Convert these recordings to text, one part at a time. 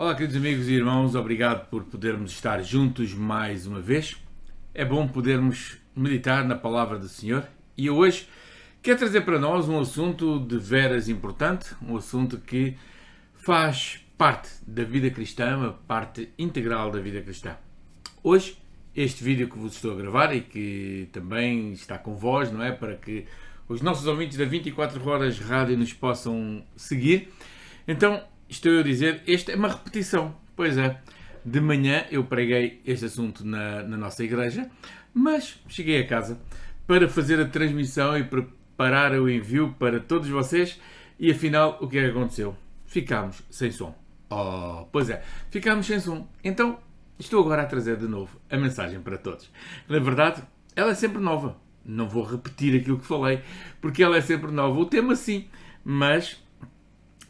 Olá, queridos amigos e irmãos, obrigado por podermos estar juntos mais uma vez. É bom podermos meditar na palavra do Senhor e hoje quero trazer para nós um assunto de veras importante, um assunto que faz parte da vida cristã, uma parte integral da vida cristã. Hoje, este vídeo que vos estou a gravar e que também está com vós, não é? Para que os nossos ouvintes da 24 Horas Rádio nos possam seguir. Então, estou eu a dizer, esta é uma repetição. Pois é, de manhã eu preguei este assunto na nossa igreja, mas cheguei a casa para fazer a transmissão e preparar o envio para todos vocês e afinal, o que é que aconteceu? Ficámos sem som. Oh, pois é, ficámos sem som. Então, estou agora a trazer de novo a mensagem para todos. Na verdade, ela é sempre nova. Não vou repetir aquilo que falei, porque ela é sempre nova. O tema sim, mas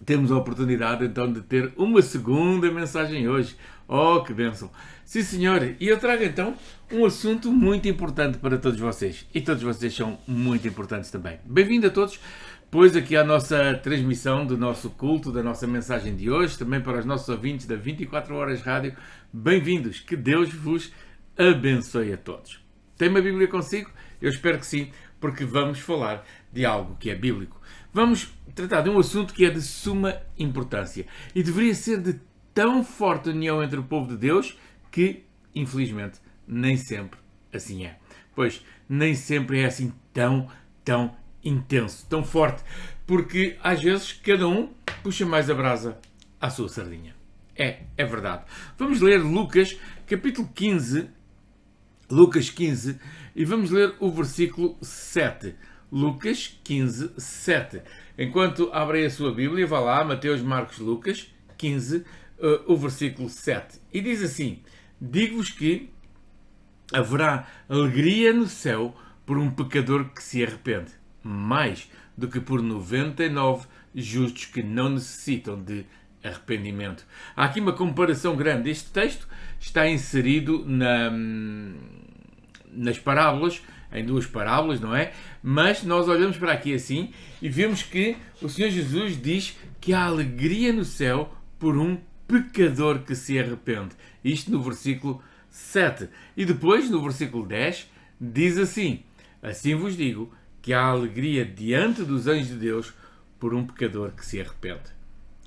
temos a oportunidade então de ter uma segunda mensagem hoje. Oh, que bênção! Sim, senhor. E eu trago então um assunto muito importante para todos vocês. E todos vocês são muito importantes também. Bem-vindo a todos, pois aqui à nossa transmissão do nosso culto, da nossa mensagem de hoje, também para os nossos ouvintes da 24 Horas Rádio. Bem-vindos. Que Deus vos abençoe a todos. Tem uma Bíblia consigo? Eu espero que sim, porque vamos falar de algo que é bíblico. Vamos tratar de um assunto que é de suma importância e deveria ser de tão forte união entre o povo de Deus que, infelizmente, nem sempre assim é. Pois, nem sempre é assim tão intenso, tão forte, porque às vezes cada um puxa mais a brasa à sua sardinha. É verdade. Vamos ler Lucas, capítulo 15, Lucas 15, e vamos ler o versículo 7. Lucas 15, 7. Enquanto abrem a sua Bíblia, vá lá, Mateus, Marcos, Lucas 15, o versículo 7. E diz assim: digo-vos que haverá alegria no céu por um pecador que se arrepende, mais do que por 99 justos que não necessitam de arrependimento. Há aqui uma comparação grande. Este texto está inserido nas parábolas, em duas parábolas, não é? Mas nós olhamos para aqui assim e vemos que o Senhor Jesus diz que há alegria no céu por um pecador que se arrepende. Isto no versículo 7. E depois, no versículo 10, diz assim: assim vos digo que há alegria diante dos anjos de Deus por um pecador que se arrepende.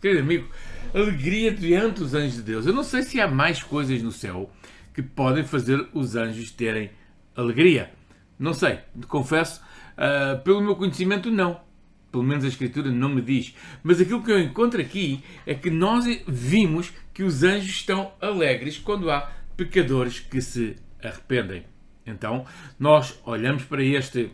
Querido amigo, alegria diante dos anjos de Deus. Eu não sei se há mais coisas no céu que podem fazer os anjos terem alegria. Não sei, confesso, pelo meu conhecimento não. Pelo menos a Escritura não me diz. Mas aquilo que eu encontro aqui é que nós vimos que os anjos estão alegres quando há pecadores que se arrependem. Então, nós olhamos para este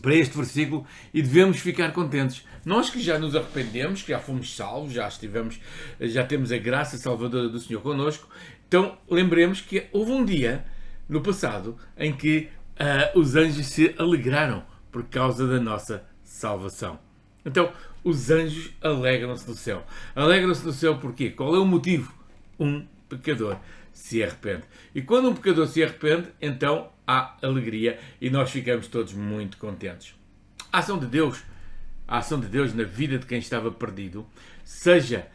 versículo e devemos ficar contentes. Nós que já nos arrependemos, que já fomos salvos, já temos a graça salvadora do Senhor connosco, então lembremos que houve um dia no passado em que os anjos se alegraram por causa da nossa salvação. Então, os anjos alegram-se no céu. Alegram-se no céu porquê? Qual é o motivo? Um pecador se arrepende. E quando um pecador se arrepende, então há alegria e nós ficamos todos muito contentes. A ação de Deus na vida de quem estava perdido, seja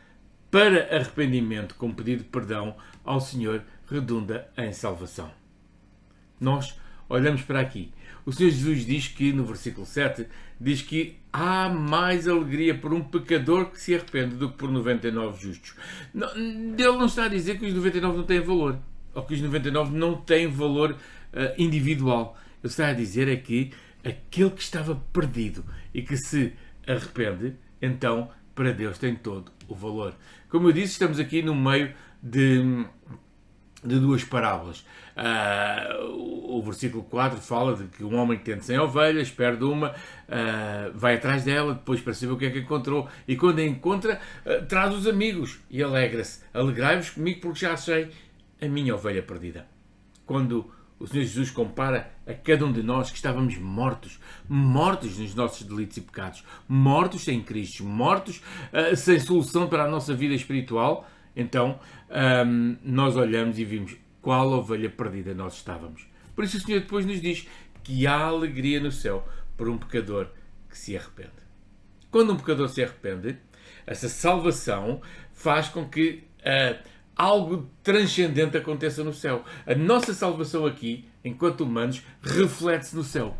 para arrependimento com pedido de perdão ao Senhor, redunda em salvação. Nós olhamos para aqui. O Senhor Jesus diz que, no versículo 7, diz que há mais alegria por um pecador que se arrepende do que por 99 justos. Ele não está a dizer que os 99 não têm valor, ou que os 99 não têm valor individual. Ele está a dizer é que aquele que estava perdido e que se arrepende, então, para Deus tem todo o valor. Como eu disse, estamos aqui no meio de duas parábolas. O versículo 4 fala de que um homem que tem 100 ovelhas, perde uma, vai atrás dela, depois para saber o que é que encontrou, e quando a encontra, traz os amigos e alegra-se. Alegrai-vos comigo porque já achei a minha ovelha perdida. Quando o Senhor Jesus compara a cada um de nós que estávamos mortos nos nossos delitos e pecados, mortos sem Cristo, mortos sem solução para a nossa vida espiritual, então nós olhamos e vimos qual ovelha perdida nós estávamos. Por isso o Senhor depois nos diz que há alegria no céu por um pecador que se arrepende. Quando um pecador se arrepende, essa salvação faz com que algo transcendente aconteça no céu. A nossa salvação aqui, enquanto humanos, reflete-se no céu.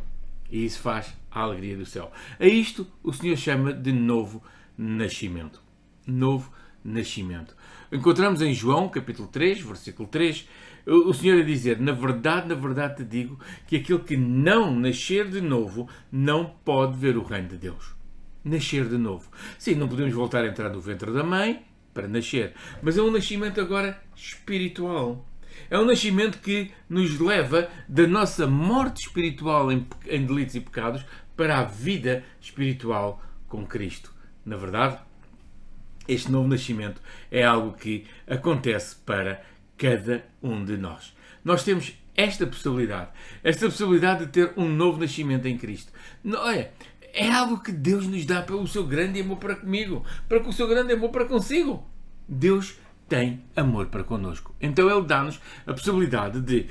E isso faz a alegria do céu. A isto o Senhor chama de novo nascimento. Novo nascimento. Encontramos em João, capítulo 3, versículo 3, o Senhor a dizer: na verdade te digo que aquele que não nascer de novo não pode ver o reino de Deus. Nascer de novo. Sim, não podemos voltar a entrar no ventre da mãe para nascer, mas é um nascimento agora espiritual. É um nascimento que nos leva da nossa morte espiritual em delitos e pecados para a vida espiritual com Cristo. Na verdade, este novo nascimento é algo que acontece para cada um de nós. Nós temos esta possibilidade de ter um novo nascimento em Cristo. Não é algo que Deus nos dá pelo seu grande amor para comigo, para com o seu grande amor para consigo. Deus tem amor para connosco. Então Ele dá-nos a possibilidade de,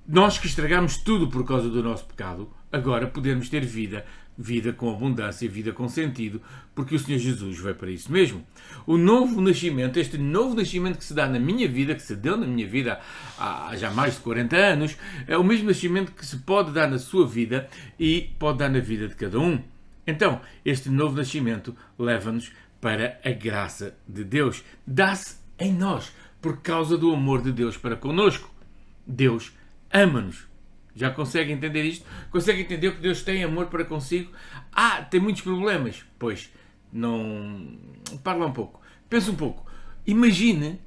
nós que estragamos tudo por causa do nosso pecado, agora podermos ter vida com abundância, vida com sentido, porque o Senhor Jesus veio para isso mesmo. O novo nascimento, este novo nascimento que se dá na minha vida, que se deu na minha vida há já mais de 40 anos, é o mesmo nascimento que se pode dar na sua vida e pode dar na vida de cada um. Então, este novo nascimento leva-nos para a graça de Deus. Dá-se em nós, por causa do amor de Deus para connosco. Deus ama-nos. Já consegue entender isto? Consegue entender que Deus tem amor para consigo? Tem muitos problemas. Pois, não... Parla um pouco. Pensa um pouco. Imagine,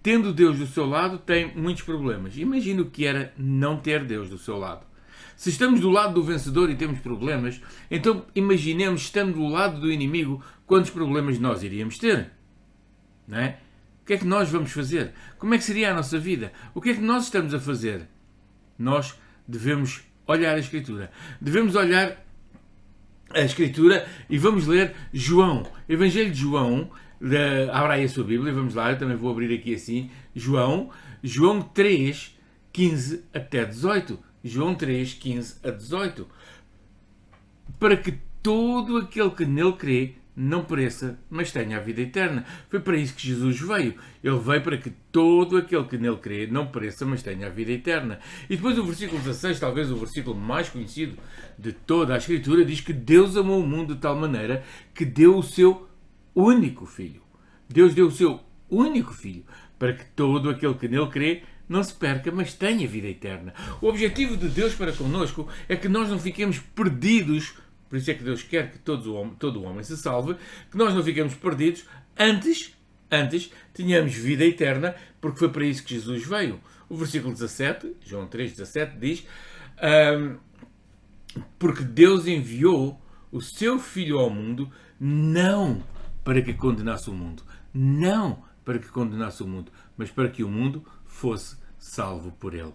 tendo Deus do seu lado, tem muitos problemas. Imagine o que era não ter Deus do seu lado. Se estamos do lado do vencedor e temos problemas, então imaginemos, estando do lado do inimigo, quantos problemas nós iríamos ter. Não é? O que é que nós vamos fazer? Como é que seria a nossa vida? O que é que nós estamos a fazer? Nós devemos olhar a Escritura. Devemos olhar a Escritura e vamos ler João. Evangelho de João. Abra aí a sua Bíblia, vamos lá, eu também vou abrir aqui assim. João 3, 15 até 18. João 3, 15 a 18. Para que todo aquele que nele crê não pereça, mas tenha a vida eterna. Foi para isso que Jesus veio. Ele veio para que todo aquele que nele crê não pereça, mas tenha a vida eterna. E depois o versículo 16, talvez o versículo mais conhecido de toda a Escritura, diz que Deus amou o mundo de tal maneira que deu o seu único Filho. Deus deu o seu único Filho para que todo aquele que nele crê não se perca, mas tenha vida eterna. O objetivo de Deus para connosco é que nós não fiquemos perdidos. Por isso é que Deus quer que todo o homem se salve, que nós não fiquemos perdidos. Antes tínhamos vida eterna, porque foi para isso que Jesus veio. O versículo 17, João 3, 17, diz: porque Deus enviou o seu Filho ao mundo, não para que condenasse o mundo. Não para que condenasse o mundo, mas para que o mundo fosse salvo por ele.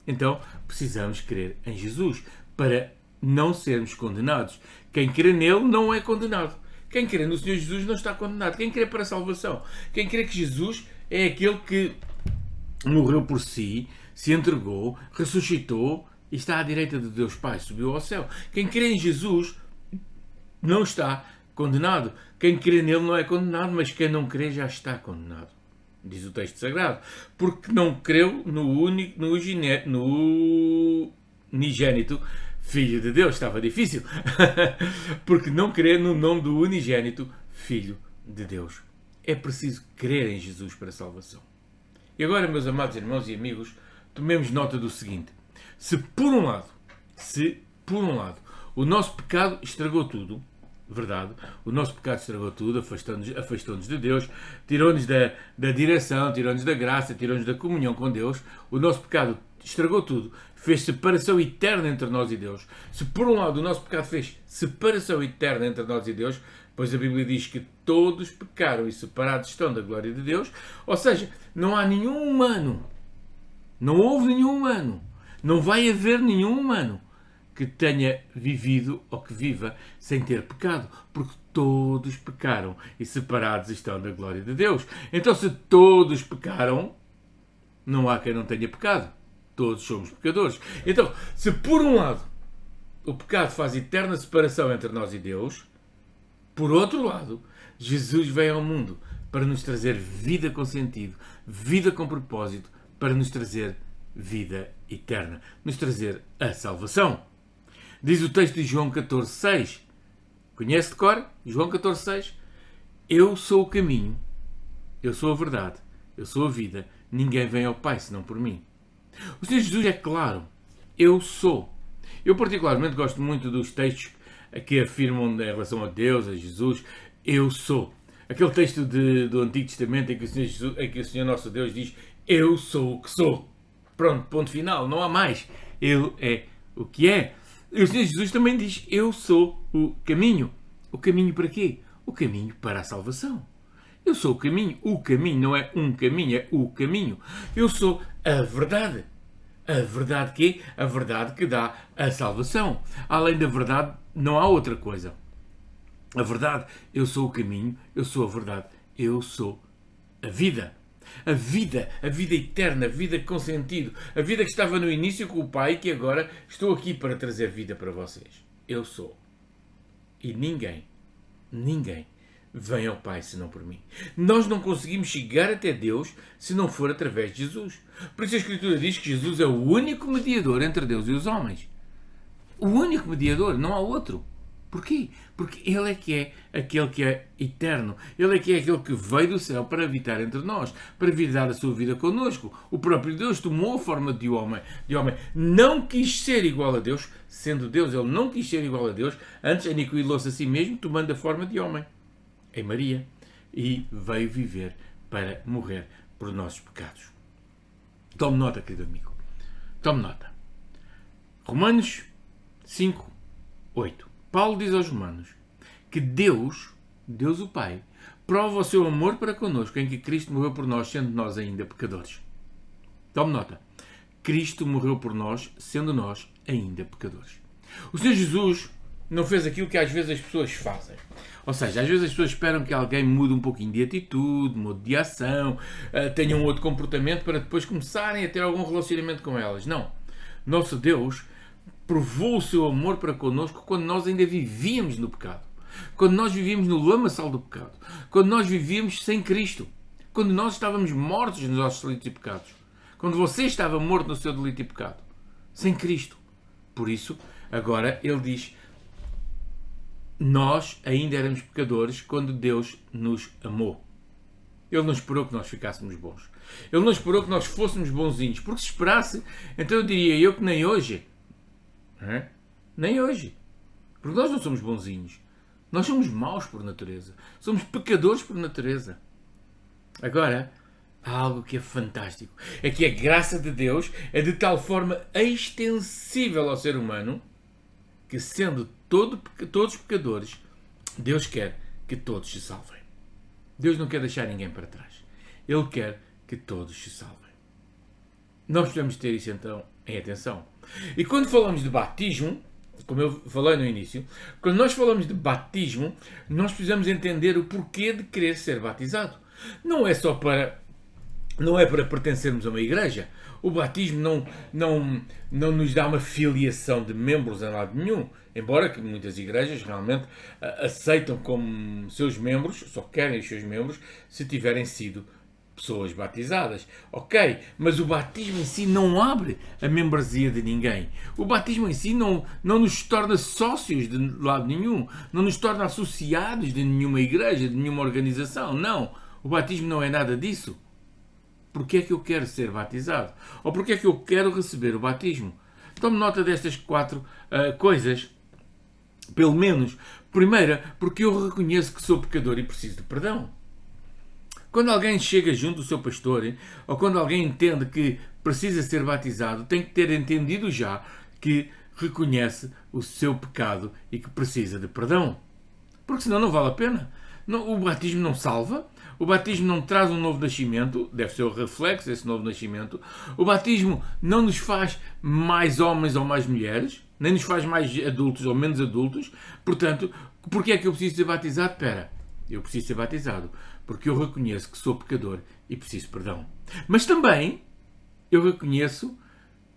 Então, precisamos crer em Jesus para não sermos condenados. Quem crê nele não é condenado. Quem crê no Senhor Jesus não está condenado. Quem crê para a salvação. Quem crê que Jesus é aquele que morreu por si, se entregou, ressuscitou e está à direita de Deus Pai, subiu ao céu. Quem crê em Jesus não está condenado. Quem crê nele não é condenado, mas quem não crê já está condenado. Diz o texto sagrado. Porque não creu no unigênito Filho de Deus. Estava difícil. Porque não crê no nome do unigênito Filho de Deus. É preciso crer em Jesus para a salvação. E agora, meus amados irmãos e amigos, tomemos nota do seguinte. Se por um lado, o nosso pecado estragou tudo, verdade, o nosso pecado estragou tudo, afastou-nos de Deus, tirou-nos da direção, tirou-nos da graça, tirou-nos da comunhão com Deus, o nosso pecado estragou tudo, fez separação eterna entre nós e Deus. Se por um lado o nosso pecado fez separação eterna entre nós e Deus, pois a Bíblia diz que todos pecaram e separados estão da glória de Deus, ou seja, não há nenhum humano, não houve nenhum humano, não vai haver nenhum humano que tenha vivido ou que viva sem ter pecado, porque todos pecaram e separados estão da glória de Deus. Então, se todos pecaram, não há quem não tenha pecado. Todos somos pecadores. Então, se por um lado o pecado faz eterna separação entre nós e Deus, por outro lado, Jesus veio ao mundo para nos trazer vida com sentido, vida com propósito, para nos trazer vida eterna, nos trazer a salvação. Diz o texto de João 14,6. Conhece de cor? João 14,6. Eu sou o caminho, eu sou a verdade, eu sou a vida. Ninguém vem ao Pai senão por mim. O Senhor Jesus é claro. Eu sou. Eu particularmente gosto muito dos textos que afirmam em relação a Deus, a Jesus. Eu sou. Aquele texto do Antigo Testamento em que o Senhor nosso Deus diz: eu sou o que sou. Pronto, ponto final. Não há mais. Ele é o que é. E o Senhor Jesus também diz: eu sou o caminho. O caminho para quê? O caminho para a salvação. Eu sou o caminho. O caminho não é um caminho, é o caminho. Eu sou a verdade. A verdade que é? A verdade que dá a salvação. Além da verdade, não há outra coisa. A verdade, eu sou o caminho, eu sou a verdade, eu sou a vida. A vida eterna, a vida com sentido. A vida que estava no início com o Pai e que agora estou aqui para trazer vida para vocês. Eu sou. E ninguém vem ao Pai senão por mim. Nós não conseguimos chegar até Deus se não for através de Jesus. Por isso a Escritura diz que Jesus é o único mediador entre Deus e os homens. O único mediador, não há outro. Porquê? Porque Ele é que é aquele que é eterno. Ele é que é aquele que veio do céu para habitar entre nós, para vir dar a sua vida connosco. O próprio Deus tomou a forma de homem. Não quis ser igual a Deus, sendo Deus, Ele não quis ser igual a Deus, antes aniquilou-se a si mesmo, tomando a forma de homem, em Maria, e veio viver para morrer por nossos pecados. Tome nota, querido amigo. Tome nota. Romanos 5, 8. Paulo diz aos Romanos que Deus o Pai, prova o seu amor para connosco em que Cristo morreu por nós, sendo nós ainda pecadores. Tome nota. Cristo morreu por nós, sendo nós ainda pecadores. O Senhor Jesus não fez aquilo que às vezes as pessoas fazem. Ou seja, às vezes as pessoas esperam que alguém mude um pouquinho de atitude, mude de ação, tenha um outro comportamento para depois começarem a ter algum relacionamento com elas. Não. Nosso Deus provou o seu amor para connosco quando nós ainda vivíamos no pecado. Quando nós vivíamos no lamaçal do pecado. Quando nós vivíamos sem Cristo. Quando nós estávamos mortos nos nossos delitos e pecados. Quando você estava morto no seu delito e pecado. Sem Cristo. Por isso, agora ele diz: nós ainda éramos pecadores quando Deus nos amou. Ele não esperou que nós ficássemos bons. Ele não esperou que nós fôssemos bonzinhos. Porque se esperasse, então eu diria eu que nem hoje. Nem hoje. Porque nós não somos bonzinhos. Nós somos maus por natureza. Somos pecadores por natureza. Agora, há algo que é fantástico. É que a graça de Deus é de tal forma extensível ao ser humano que, sendo todos pecadores, Deus quer que todos se salvem. Deus não quer deixar ninguém para trás. Ele quer que todos se salvem. Nós precisamos ter isso então em atenção. E quando falamos de batismo, como eu falei no início, quando nós falamos de batismo, nós precisamos entender o porquê de querer ser batizado. Não é para pertencermos a uma igreja. O batismo não nos dá uma filiação de membros em lado nenhum. Embora que muitas igrejas realmente aceitam como seus membros, só querem os seus membros, se tiverem sido pessoas batizadas. Ok, mas o batismo em si não abre a membresia de ninguém. O batismo em si não nos torna sócios de lado nenhum. Não nos torna associados de nenhuma igreja, de nenhuma organização. Não. O batismo não é nada disso. Porquê é que eu quero ser batizado? Ou porquê é que eu quero receber o batismo? Tome nota destas 4 coisas. Pelo menos. Primeira, porque eu reconheço que sou pecador e preciso de perdão. Quando alguém chega junto do seu pastor, ou quando alguém entende que precisa ser batizado, tem que ter entendido já que reconhece o seu pecado e que precisa de perdão. Porque senão não vale a pena. O batismo não salva. O batismo não traz um novo nascimento. Deve ser o reflexo desse novo nascimento. O batismo não nos faz mais homens ou mais mulheres. Nem nos faz mais adultos ou menos adultos. Portanto, porquê é que eu preciso ser batizado? Espera, eu preciso ser batizado porque eu reconheço que sou pecador e preciso de perdão. Mas também eu reconheço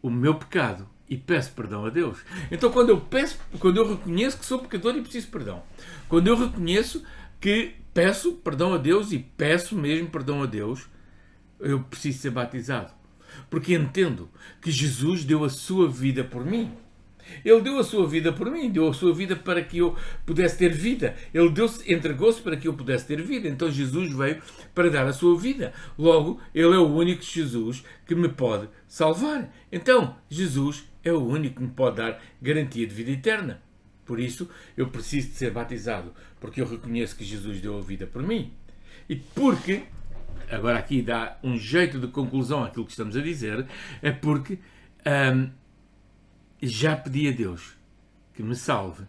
o meu pecado e peço perdão a Deus. Então quando eu reconheço que sou pecador e preciso de perdão, quando eu reconheço que peço perdão a Deus e peço mesmo perdão a Deus, eu preciso ser batizado. Porque entendo que Jesus deu a sua vida por mim. Ele deu a sua vida por mim, deu a sua vida para que eu pudesse ter vida. Ele entregou-se para que eu pudesse ter vida. Então Jesus veio para dar a sua vida. Logo, Ele é o único Jesus que me pode salvar. Então, Jesus é o único que me pode dar garantia de vida eterna. Por isso, eu preciso de ser batizado, porque eu reconheço que Jesus deu a vida por mim. E porque, agora aqui dá um jeito de conclusão àquilo que estamos a dizer, é porque já pedi a Deus que me salve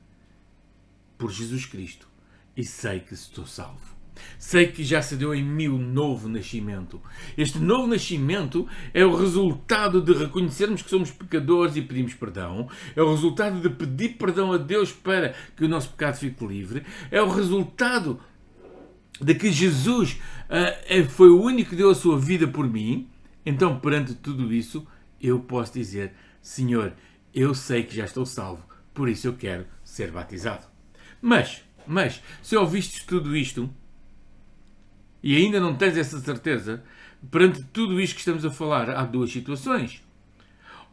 por Jesus Cristo e sei que estou salvo. Sei que já se deu em mim um novo nascimento. Este novo nascimento é o resultado de reconhecermos que somos pecadores e pedimos perdão. É o resultado de pedir perdão a Deus para que o nosso pecado fique livre. É o resultado de que Jesus foi o único que deu a sua vida por mim. Então, perante tudo isso, eu posso dizer: Senhor, eu sei que já estou salvo, por isso eu quero ser batizado. Mas, se ouvistes tudo isto e ainda não tens essa certeza, perante tudo isto que estamos a falar, há duas situações.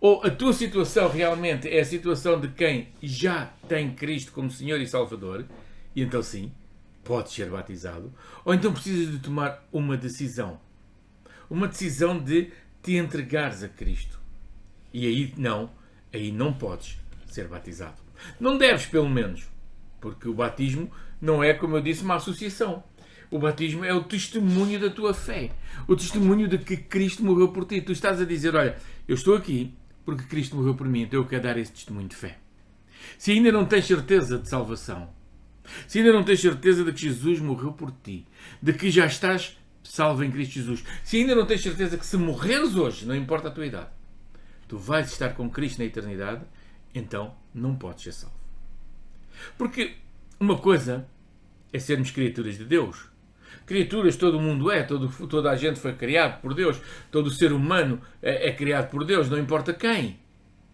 Ou a tua situação realmente é a situação de quem já tem Cristo como Senhor e Salvador, e então sim, podes ser batizado. Ou então precisas de tomar uma decisão. Uma decisão de te entregares a Cristo. E aí não podes ser batizado. Não deves, pelo menos. Porque o batismo não é, como eu disse, uma associação. O batismo é o testemunho da tua fé. O testemunho de que Cristo morreu por ti. Tu estás a dizer: olha, eu estou aqui porque Cristo morreu por mim, então eu quero dar esse testemunho de fé. Se ainda não tens certeza de salvação, se ainda não tens certeza de que Jesus morreu por ti, de que já estás salvo em Cristo Jesus, se ainda não tens certeza que se morreres hoje, não importa a tua idade, tu vais estar com Cristo na eternidade, então não podes ser salvo. Porque uma coisa é sermos criaturas de Deus. Criaturas todo o mundo é, toda a gente foi criado por Deus, todo o ser humano é criado por Deus, não importa quem.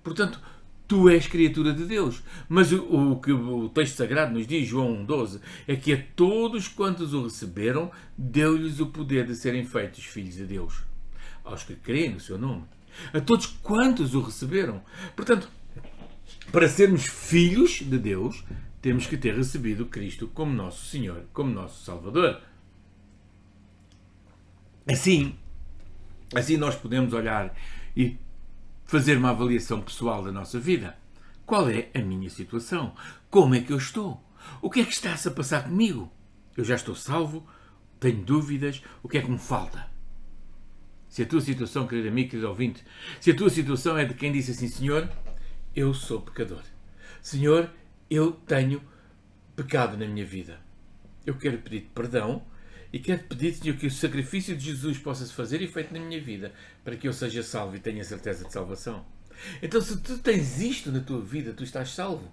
Portanto, tu és criatura de Deus. Mas o que o texto sagrado nos diz, João 1,12, é que a todos quantos o receberam, deu-lhes o poder de serem feitos filhos de Deus. Aos que creem no seu nome. A todos quantos o receberam. Portanto, para sermos filhos de Deus, temos que ter recebido Cristo como nosso Senhor, como nosso Salvador. Assim nós podemos olhar e fazer uma avaliação pessoal da nossa vida. Qual é a minha situação? Como é que eu estou? O que é que está-se a passar comigo? Eu já estou salvo? Tenho dúvidas? O que é que me falta? Se a tua situação, querido amigo, querido ouvinte, se a tua situação é de quem disse assim: Senhor, eu sou pecador. Senhor, eu tenho pecado na minha vida. Eu quero pedir perdão e quero pedir, Senhor, que o sacrifício de Jesus possa se fazer efeito na minha vida para que eu seja salvo e tenha certeza de salvação. Então, se tu tens isto na tua vida, tu estás salvo.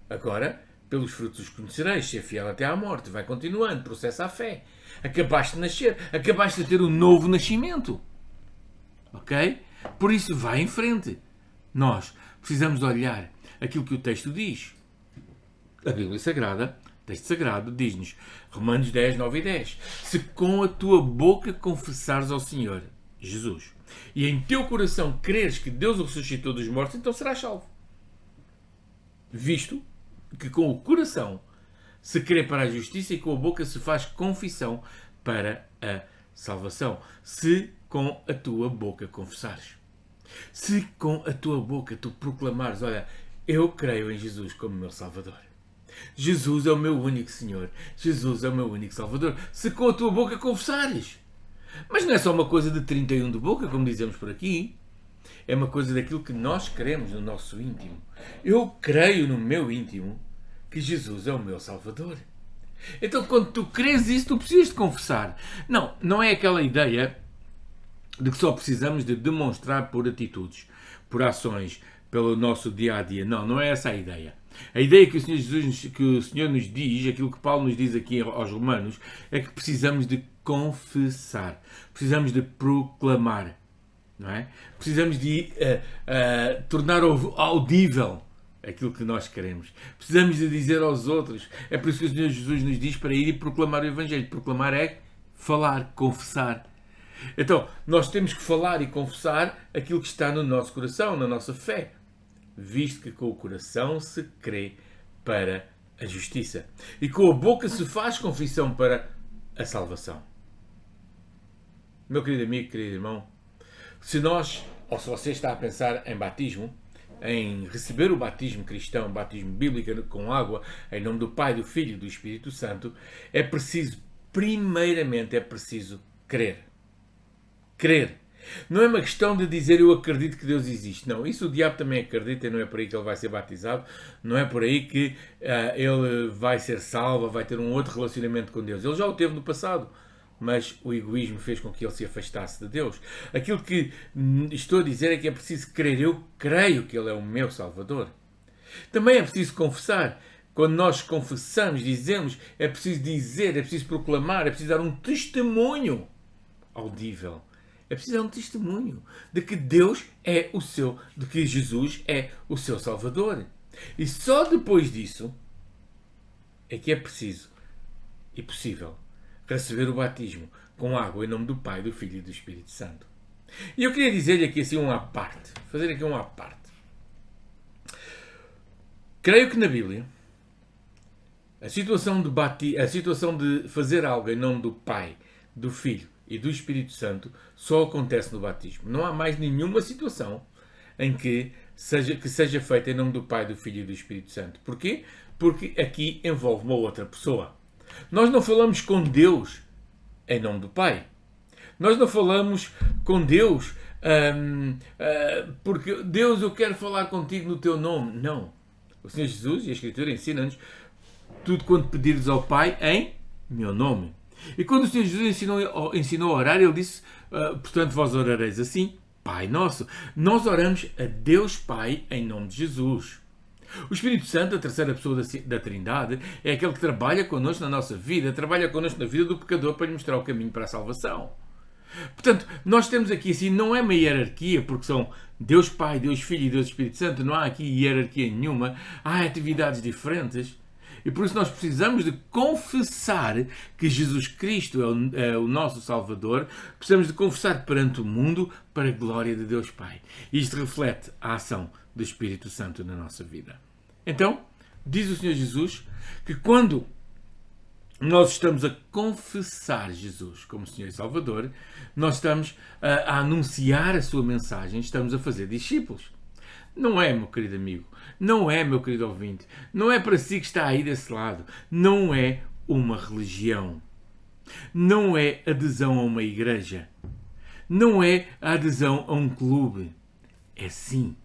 Agora, pelos frutos os conhecereis, ser fiel até à morte. Vai continuando, processa a fé. Acabaste de nascer, acabaste de ter um novo nascimento. Ok? Por isso, vai em frente. Nós precisamos olhar aquilo que o texto diz. A Bíblia Sagrada, o texto sagrado, diz-nos, Romanos 10, 9 e 10, se com a tua boca confessares ao Senhor Jesus e em teu coração creres que Deus o ressuscitou dos mortos, então serás salvo. Visto que com o coração se crê para a justiça e com a boca se faz confissão para a salvação. Se com a tua boca confessares. Se com a tua boca tu proclamares: olha, eu creio em Jesus como meu Salvador. Jesus é o meu único Senhor. Jesus é o meu único Salvador. Se com a tua boca confessares. Mas não é só uma coisa de 31 de boca, como dizemos por aqui. É uma coisa daquilo que nós queremos no nosso íntimo. Eu creio no meu íntimo que Jesus é o meu Salvador. Então, quando tu crês isso, tu precisas de confessar. Não é aquela ideia de que só precisamos de demonstrar por atitudes, por ações, pelo nosso dia-a-dia. Não é essa a ideia. A ideia que o Senhor nos diz, aquilo que Paulo nos diz aqui aos Romanos, é que precisamos de confessar, precisamos de proclamar, não é? Precisamos de tornar audível aquilo que nós queremos. Precisamos de dizer aos outros. É por isso que o Senhor Jesus nos diz para ir e proclamar o Evangelho. Proclamar é falar, confessar. Então, nós temos que falar e confessar aquilo que está no nosso coração, na nossa fé. Visto que com o coração se crê para a justiça. E com a boca se faz confissão para a salvação. Meu querido amigo, querido irmão, se nós, ou se você está a pensar em batismo, em receber o batismo cristão, o batismo bíblico com água, em nome do Pai, do Filho e do Espírito Santo, é preciso, primeiramente, crer. Crer. Não é uma questão de dizer eu acredito que Deus existe. Não, isso o diabo também acredita e não é por aí que ele vai ser batizado. Não é por aí que ele vai ser salvo, vai ter um outro relacionamento com Deus. Ele já o teve no passado, mas o egoísmo fez com que ele se afastasse de Deus. Aquilo que estou a dizer é que é preciso crer. Eu creio que Ele é o meu Salvador. Também é preciso confessar. Quando nós confessamos, dizemos, é preciso dizer, é preciso proclamar, é preciso dar um testemunho audível. É preciso dar um testemunho de que Deus é de que Jesus é o seu Salvador. E só depois disso é que é preciso e possível receber o batismo com água em nome do Pai, do Filho e do Espírito Santo. E eu queria dizer-lhe aqui assim uma parte, fazer aqui uma parte. Creio que na Bíblia a situação de fazer algo em nome do Pai, do Filho e do Espírito Santo só acontece no batismo. Não há mais nenhuma situação em que seja feita em nome do Pai, do Filho e do Espírito Santo. Porquê? Porque aqui envolve uma outra pessoa. Nós não falamos com Deus em nome do Pai. Nós não falamos com Deus porque Deus, eu quero falar contigo no teu nome. Não. O Senhor Jesus e a Escritura ensina-nos tudo quanto pedires ao Pai em meu nome. E quando o Senhor Jesus ensinou a orar, Ele disse, portanto vós orareis assim, Pai Nosso. Nós oramos a Deus Pai em nome de Jesus. O Espírito Santo, a terceira pessoa da Trindade, é aquele que trabalha connosco na nossa vida, trabalha connosco na vida do pecador para lhe mostrar o caminho para a salvação. Portanto, nós temos aqui assim, não é uma hierarquia, porque são Deus Pai, Deus Filho e Deus Espírito Santo, não há aqui hierarquia nenhuma, há atividades diferentes. E por isso nós precisamos de confessar que Jesus Cristo é o nosso Salvador, precisamos de confessar perante o mundo para a glória de Deus Pai. E isto reflete a ação do Espírito Santo na nossa vida. Então, diz o Senhor Jesus que quando nós estamos a confessar Jesus como Senhor e Salvador, nós estamos a anunciar a sua mensagem, estamos a fazer discípulos. Não é, meu querido amigo, não é, meu querido ouvinte, não é para si que está aí desse lado, não é uma religião, não é adesão a uma igreja, não é a adesão a um clube, é sim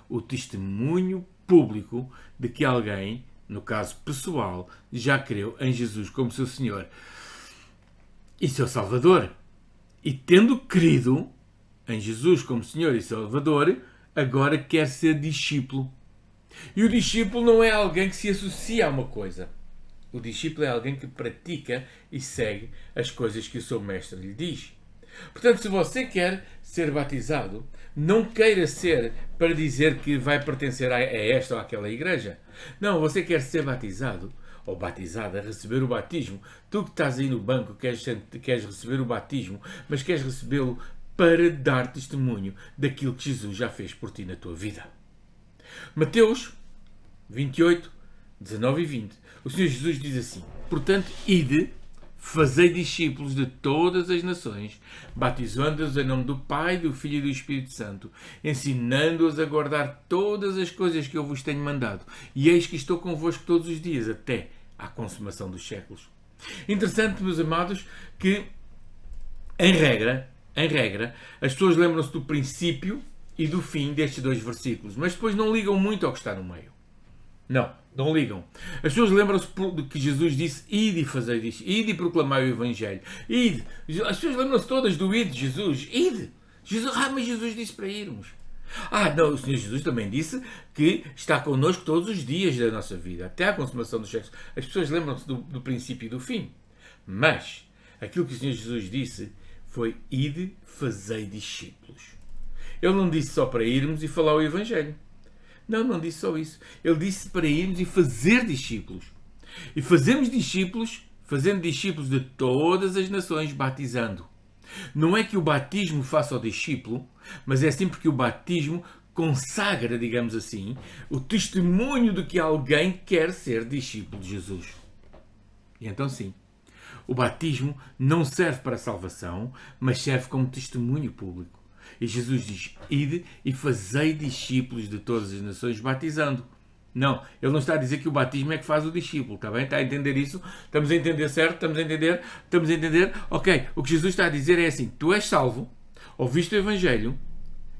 o testemunho público de que alguém, no caso pessoal, já creu em Jesus como seu Senhor e seu Salvador. E tendo crido em Jesus como Senhor e Salvador, agora quer ser discípulo. E o discípulo não é alguém que se associa a uma coisa. O discípulo é alguém que pratica e segue as coisas que o seu mestre lhe diz. Portanto, se você quer ser batizado, não queira ser para dizer que vai pertencer a esta ou àquela igreja. Não, você quer ser batizado ou batizada, receber o batismo. Tu que estás aí no banco queres receber o batismo, mas queres recebê-lo para dar testemunho daquilo que Jesus já fez por ti na tua vida. Mateus 28, 19 e 20. O Senhor Jesus diz assim: portanto, ide, fazei discípulos de todas as nações, batizando-os em nome do Pai, do Filho e do Espírito Santo, ensinando-os a guardar todas as coisas que eu vos tenho mandado. E eis que estou convosco todos os dias, até à consumação dos séculos. Interessante, meus amados, que, em regra, as pessoas lembram-se do princípio e do fim destes dois versículos, mas depois não ligam muito ao que está no meio. Não ligam. As pessoas lembram-se de que Jesus disse: ide e fazei isto, ide e proclamai o Evangelho. Ide. As pessoas lembram-se todas do ide de Jesus. Ide. Mas Jesus disse para irmos. Não, o Senhor Jesus também disse que está connosco todos os dias da nossa vida, até à consumação dos séculos. As pessoas lembram-se do princípio e do fim. Mas aquilo que o Senhor Jesus disse foi: ide, fazei discípulos. Ele não disse só para irmos e falar o Evangelho. Não, não disse só isso. Ele disse para irmos e fazer discípulos. E fazendo discípulos de todas as nações, batizando. Não é que o batismo faça o discípulo, mas é sempre que o batismo consagra, digamos assim, o testemunho de que alguém quer ser discípulo de Jesus. E então sim, o batismo não serve para a salvação, mas serve como testemunho público. E Jesus diz, ide e fazei discípulos de todas as nações, batizando. Não, ele não está a dizer que o batismo é que faz o discípulo, está bem? Está a entender isso? Estamos a entender certo? Estamos a entender? Estamos a entender? Ok, o que Jesus está a dizer é assim, tu és salvo, ouviste o Evangelho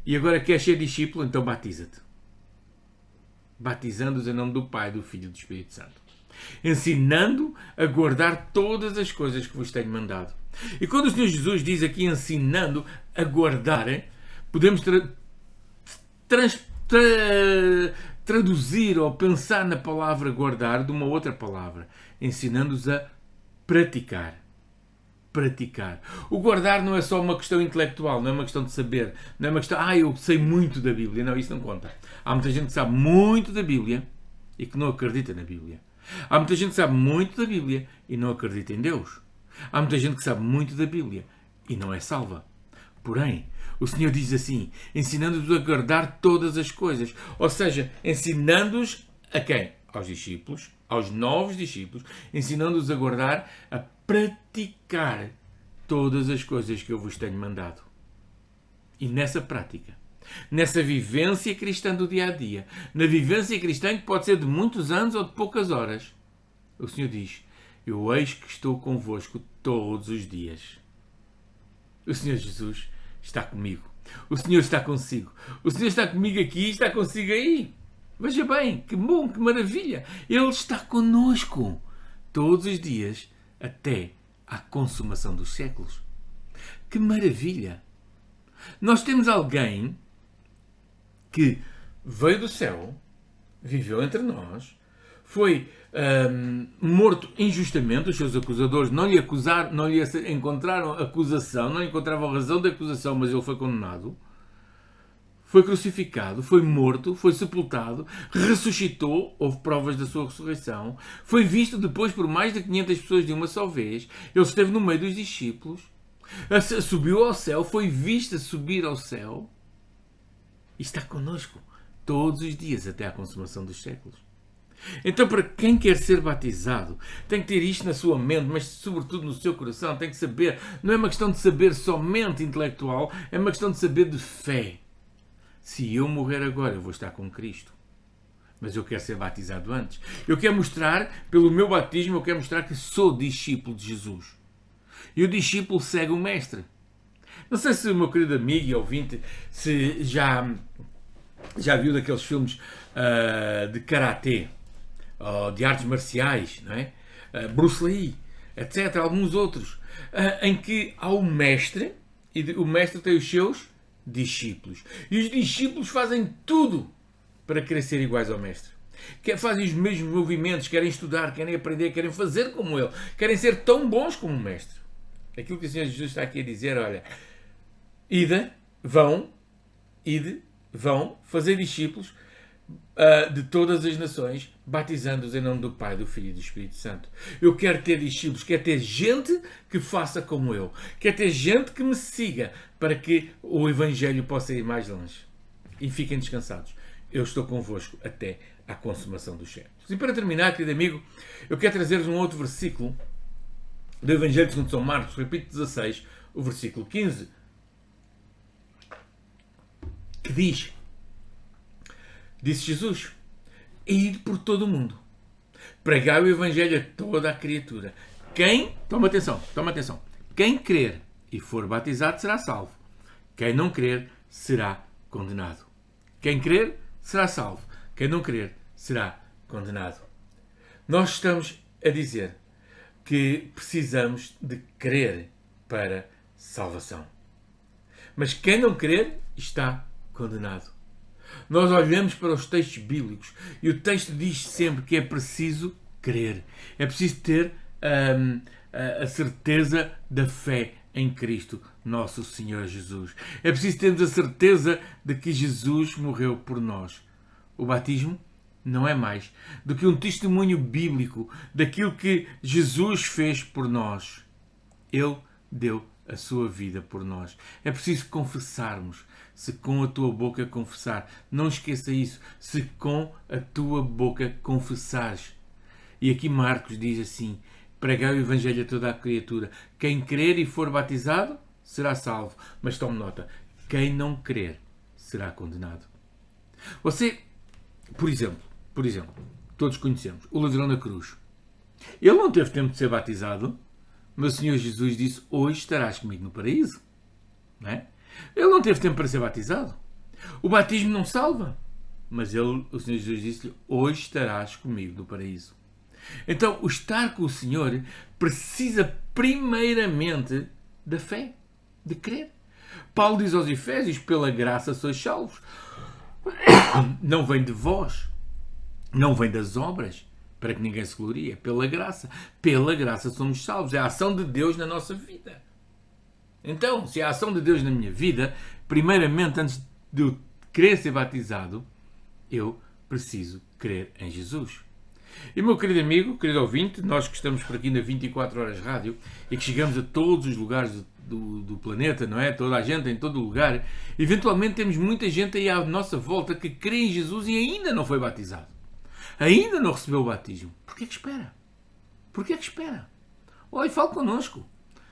e agora queres ser discípulo, então batiza-te. Batizando-os em nome do Pai, do Filho e do Espírito Santo. Ensinando a guardar todas as coisas que vos tenho mandado. E quando o Senhor Jesus diz aqui ensinando a guardar, podemos traduzir ou pensar na palavra guardar de uma outra palavra, ensinando-os a praticar. Praticar. O guardar não é só uma questão intelectual, não é uma questão de saber, não é uma questão, eu sei muito da Bíblia. Não, isso não conta. Há muita gente que sabe muito da Bíblia e que não acredita na Bíblia. Há muita gente que sabe muito da Bíblia e não acredita em Deus. Há muita gente que sabe muito da Bíblia e não é salva. Porém, o Senhor diz assim, ensinando-os a guardar todas as coisas. Ou seja, ensinando-os a quem? Aos discípulos, aos novos discípulos, ensinando-os a guardar, a praticar todas as coisas que eu vos tenho mandado. E nessa prática, nessa vivência cristã do dia a dia, na vivência cristã que pode ser de muitos anos ou de poucas horas, o Senhor diz, eu eis que estou convosco todos os dias. O Senhor Jesus está comigo. O Senhor está consigo. O Senhor está comigo aqui e está consigo aí. Veja bem, que bom, que maravilha. Ele está conosco todos os dias até à consumação dos séculos. Que maravilha. Nós temos alguém que veio do céu, viveu entre nós, foi morto injustamente, os seus acusadores não lhe encontraram acusação, não lhe encontravam razão de acusação, mas ele foi condenado, foi crucificado, foi morto, foi sepultado, ressuscitou, houve provas da sua ressurreição, foi visto depois por mais de 500 pessoas de uma só vez, ele esteve no meio dos discípulos, subiu ao céu, foi visto a subir ao céu e está connosco todos os dias até à consumação dos séculos. Então, para quem quer ser batizado, tem que ter isto na sua mente, mas sobretudo no seu coração, tem que saber, não é uma questão de saber somente intelectual, é uma questão de saber de fé. Se eu morrer agora, eu vou estar com Cristo. Mas eu quero ser batizado antes. Eu quero mostrar, pelo meu batismo, eu quero mostrar que sou discípulo de Jesus. E o discípulo segue o mestre. Não sei se o meu querido amigo e ouvinte se já viu daqueles filmes de karatê, ou de artes marciais, não é? Bruce Lee, etc. Alguns outros, em que há um mestre e o mestre tem os seus discípulos. E os discípulos fazem tudo para querer ser iguais ao mestre. Fazem os mesmos movimentos, querem estudar, querem aprender, querem fazer como ele, querem ser tão bons como o mestre. Aquilo que o Senhor Jesus está aqui a dizer, olha, ide, vão, fazer discípulos de todas as nações, batizando-os em nome do Pai, do Filho e do Espírito Santo. Eu quero ter discípulos, quero ter gente que faça como eu, quero ter gente que me siga para que o Evangelho possa ir mais longe. E fiquem descansados. Eu estou convosco até à consumação dos séculos. E para terminar, querido amigo, eu quero trazer-vos um outro versículo do Evangelho segundo São Marcos, capítulo 16, o versículo 15, que diz: disse Jesus, ide por todo o mundo, pregai o Evangelho a toda a criatura. Toma atenção, quem crer e for batizado será salvo. Quem não crer será condenado. Quem crer será salvo. Quem não crer será condenado. Nós estamos a dizer que precisamos de crer para salvação. Mas quem não crer está condenado. Nós olhamos para os textos bíblicos e o texto diz sempre que é preciso crer. É preciso ter a certeza da fé em Cristo, nosso Senhor Jesus. É preciso termos a certeza de que Jesus morreu por nós. O batismo não é mais do que um testemunho bíblico daquilo que Jesus fez por nós. Ele deu a sua vida por nós. É preciso confessarmos. Se com a tua boca confessar, não esqueça isso, se com a tua boca confessares. E aqui Marcos diz assim: pregai o Evangelho a toda a criatura. Quem crer e for batizado será salvo. Mas tome nota, quem não crer será condenado. Você, por exemplo, todos conhecemos o ladrão na cruz. Ele não teve tempo de ser batizado, mas o Senhor Jesus disse: hoje estarás comigo no paraíso. Não é? Ele não teve tempo para ser batizado. O batismo não salva, mas o Senhor Jesus disse-lhe: hoje estarás comigo no paraíso. Então, o estar com o Senhor precisa primeiramente da fé, de crer. Paulo diz aos Efésios: pela graça sois salvos. Não vem de vós, não vem das obras, para que ninguém se glorie. É pela graça. Pela graça somos salvos. É a ação de Deus na nossa vida. Então, se é a ação de Deus na minha vida, primeiramente, antes de eu querer ser batizado, eu preciso crer em Jesus. E meu querido amigo, querido ouvinte, nós que estamos por aqui na 24 Horas Rádio e que chegamos a todos os lugares do planeta, não é? Toda a gente, em todo o lugar, eventualmente temos muita gente aí à nossa volta que crê em Jesus e ainda não foi batizado. Ainda não recebeu o batismo. Porquê que espera? Porquê que espera? Olha, fale connosco.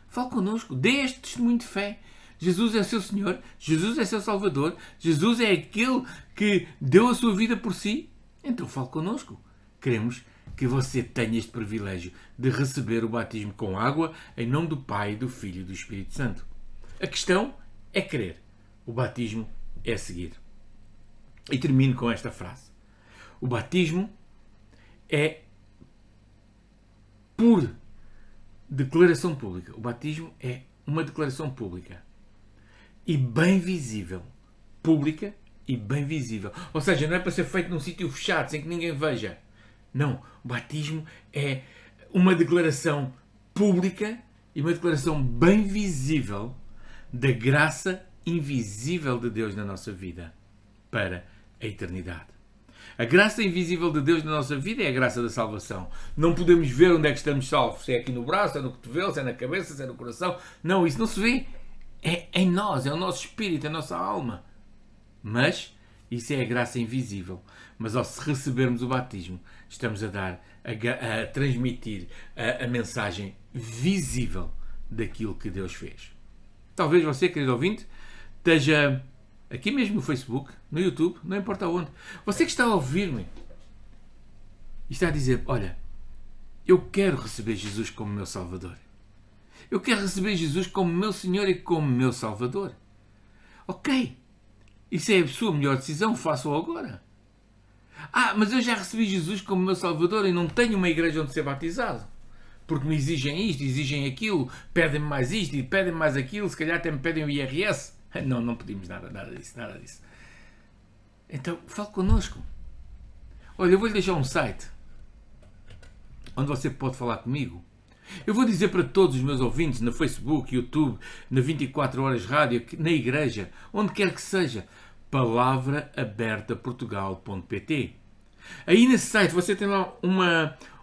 Fale connosco. Dê este testemunho de fé. Jesus é seu Senhor. Jesus é seu Salvador. Jesus é aquele que deu a sua vida por si. Então fale connosco. Queremos que você tenha este privilégio de receber o batismo com água em nome do Pai, do Filho e do Espírito Santo. A questão é crer. O batismo é seguir. E termino com esta frase. O batismo é por declaração pública. O batismo é uma declaração pública e bem visível. Pública e bem visível. Ou seja, não é para ser feito num sítio fechado, sem que ninguém veja. Não. O batismo é uma declaração pública e uma declaração bem visível da graça invisível de Deus na nossa vida para a eternidade. A graça invisível de Deus na nossa vida é a graça da salvação. Não podemos ver onde é que estamos salvos. Se é aqui no braço, se é no cotovelo, se é na cabeça, se é no coração. Não, isso não se vê. É em nós, é o nosso espírito, é a nossa alma. Mas isso é a graça invisível. Mas ao recebermos o batismo, estamos a transmitir a mensagem visível daquilo que Deus fez. Talvez você, querido ouvinte, esteja aqui mesmo no Facebook, no YouTube, não importa onde. Você que está a ouvir-me e está a dizer: olha, eu quero receber Jesus como meu Salvador. Eu quero receber Jesus como meu Senhor e como meu Salvador. Ok, isso é a sua melhor decisão, faça-o agora. Mas eu já recebi Jesus como meu Salvador e não tenho uma igreja onde ser batizado. Porque me exigem isto, exigem aquilo, pedem-me mais isto e pedem-me mais aquilo, se calhar até me pedem o IRS. Não pedimos nada disso. Então, fale connosco. Olha, eu vou-lhe deixar um site onde você pode falar comigo. Eu vou dizer para todos os meus ouvintes, no Facebook, YouTube, na 24 Horas Rádio, na igreja, onde quer que seja, palavraabertaportugal.pt. Aí nesse site você tem lá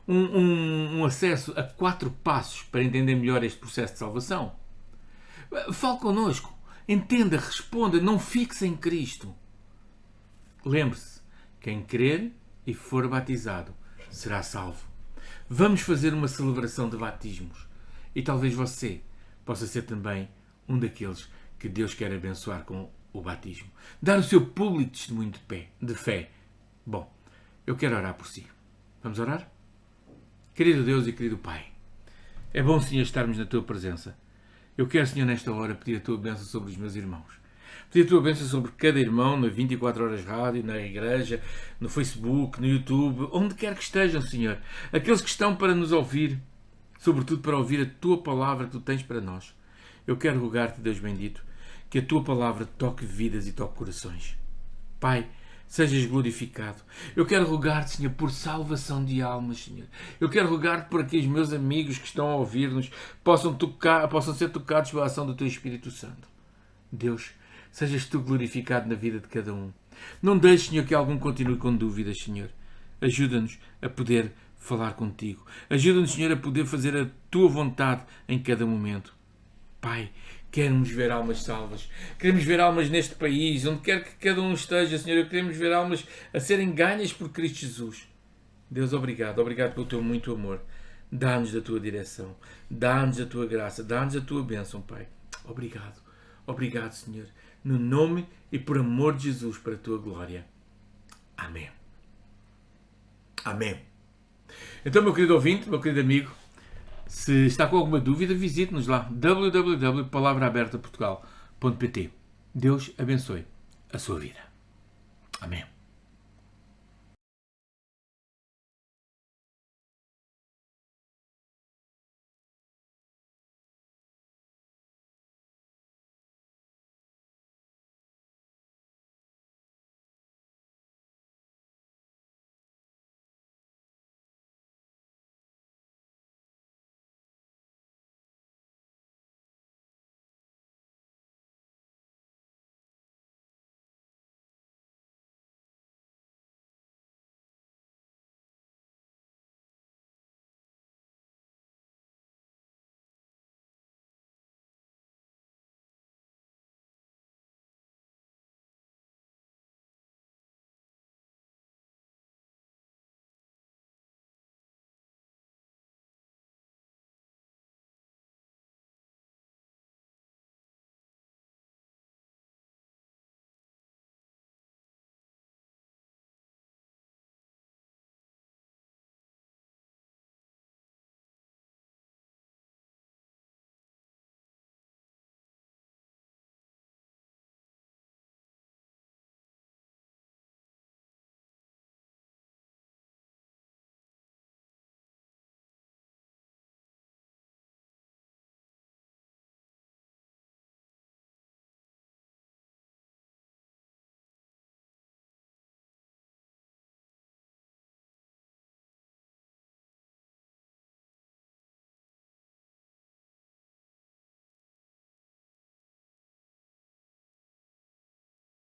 um acesso a 4 passos para entender melhor este processo de salvação. Fale connosco. Entenda, responda, não fique sem Cristo. Lembre-se, quem crer e for batizado será salvo. Vamos fazer uma celebração de batismos e talvez você possa ser também um daqueles que Deus quer abençoar com o batismo. Dar o seu público testemunho de fé. Bom, eu quero orar por si. Vamos orar? Querido Deus e querido Pai, é bom, Senhor, estarmos na Tua presença. Eu quero, Senhor, nesta hora pedir a Tua bênção sobre os meus irmãos. Pedir a Tua bênção sobre cada irmão na 24 Horas Rádio, na igreja, no Facebook, no YouTube, onde quer que estejam, Senhor. Aqueles que estão para nos ouvir, sobretudo para ouvir a Tua palavra que Tu tens para nós. Eu quero rogar-te, Deus bendito, que a Tua palavra toque vidas e toque corações. Pai, sejas glorificado. Eu quero rogar-te, Senhor, por salvação de almas, Senhor. Eu quero rogar-te por aqui os meus amigos que estão a ouvir-nos possam ser tocados pela ação do Teu Espírito Santo. Deus, sejas Tu glorificado na vida de cada um. Não deixes, Senhor, que algum continue com dúvidas, Senhor. Ajuda-nos a poder falar contigo. Ajuda-nos, Senhor, a poder fazer a tua vontade em cada momento. Pai, queremos ver almas salvas. Queremos ver almas neste país, onde quer que cada um esteja, Senhor. Queremos ver almas a serem ganhas por Cristo Jesus. Deus, obrigado. Obrigado pelo teu muito amor. Dá-nos da tua direção. Dá-nos a tua graça. Dá-nos a tua bênção, Pai. Obrigado. Obrigado, Senhor. No nome e por amor de Jesus, para a tua glória. Amém. Amém. Então, meu querido ouvinte, meu querido amigo, se está com alguma dúvida, visite-nos lá, www.palavraabertaportugal.pt. Deus abençoe a sua vida. Amém.